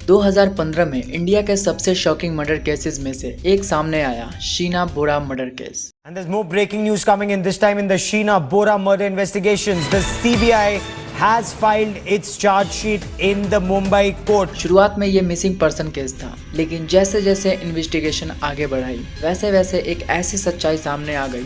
2015 में इंडिया के सबसे शॉकिंग मर्डर केसेस में से एक सामने आया, Sheena Bora murder case. And there's more breaking news coming in, this time in the Sheena Bora murder investigations. The CBI has filed its charge sheet in the Mumbai court. शुरुआत में ये missing person case था, लेकिन जैसे जैसे investigation आगे बढ़ाई वैसे वैसे एक ऐसी सच्चाई सामने आ गई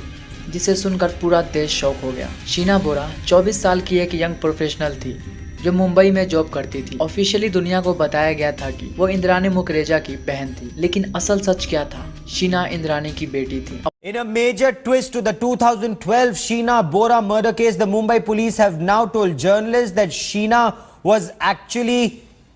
जिसे सुनकर पूरा देश शॉक हो गया। शीना बोरा 24 साल की एक यंग प्रोफेशनल थी जो मुंबई में जॉब करती थी। ऑफिशियली दुनिया को बताया गया था कि वो इंद्रानी मुखरेजा की बहन थी, लेकिन असल सच क्या था? शीना इंद्रानी की बेटी थी। In a major twist to the 2012 Sheena Bora murder case, the Mumbai police have now told journalists that Sheena was actually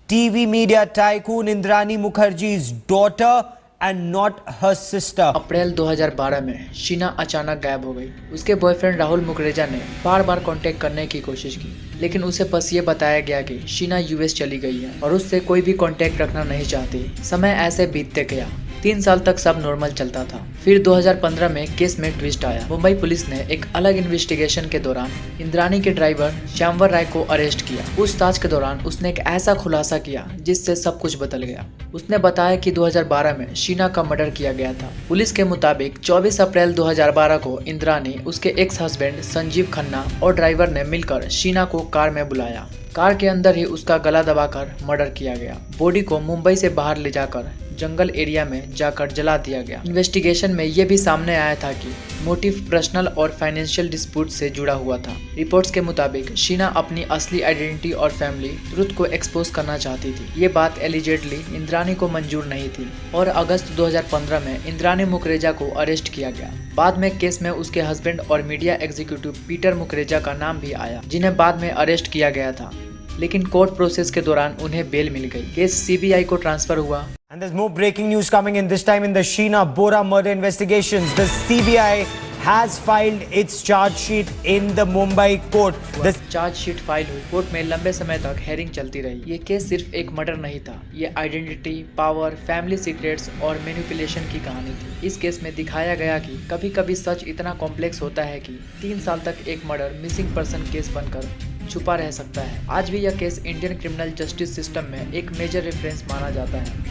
TV media tycoon Indrani Mukherjee's daughter and not her sister. अप्रैल 2012 में शीना अचानक गायब हो गई। उसके boyfriend Rahul मुखरेजा ने बार बार contact करने की कोशिश की, लेकिन उसे बस ये बताया गया कि शीना यूएस चली गई है और उससे कोई भी कांटेक्ट रखना नहीं चाहती। समय ऐसे बीतते गया। 3 साल तक सब नॉर्मल चलता था। फिर 2015 में केस में ट्विस्ट आया। मुंबई पुलिस ने एक अलग इन्वेस्टिगेशन के दौरान इंद्रानी के ड्राइवर श्यामवर राय को अरेस्ट किया। पूछताछ के दौरान उसने एक ऐसा खुलासा किया जिससे सब कुछ बदल गया। उसने बताया कि 2012 में शीना का मर्डर किया गया था। पुलिस के मुताबिक 24 अप्रैल 2012 को इंद्रानी, उसके एक्स हस्बैंड संजीव खन्ना और ड्राइवर ने मिलकर शीना को कार में बुलाया। कार के अंदर ही उसका गला दबाकर मर्डर किया गया। बॉडी को मुंबई से बाहर ले जाकर जंगल एरिया में जाकर जला दिया गया। इन्वेस्टिगेशन में यह भी सामने आया था कि मोटिव पर्सनल और फाइनेंशियल डिस्प्यूट से जुड़ा हुआ था। रिपोर्ट्स के मुताबिक शीना अपनी असली आइडेंटिटी और फैमिली ट्रुथ को एक्सपोज करना चाहती थी। ये बात एलिजेडली इंद्रानी को मंजूर नहीं थी और अगस्त 2015 में इंद्रानी मुखरेजा को अरेस्ट किया गया। बाद में केस में उसके हस्बैंड और मीडिया एग्जीक्यूटिव पीटर मुखरेजा का नाम भी आया, जिन्हें बाद में अरेस्ट किया गया था, लेकिन कोर्ट प्रोसेस के दौरान उन्हें बेल मिल गई। केस सीबीआई को ट्रांसफर हुआ। And there's more breaking news coming in, this time in the Sheena Bora murder investigations. The CBI has filed its charge sheet in the Mumbai court. The charge sheet file हुई। Court में लंबे समय तक hearing चलती रही। ये case सिर्फ एक मर्डर नहीं था, ये आइडेंटिटी, पावर, फैमिली सीक्रेट्स और मैनिपुलेशन की कहानी थी। इस केस में दिखाया गया कि कभी कभी सच इतना कॉम्प्लेक्स होता है कि 3 साल तक एक मर्डर मिसिंग पर्सन केस बनकर छुपा रह सकता है। आज भी यह case Indian criminal justice system में एक मेजर रेफरेंस माना जाता है।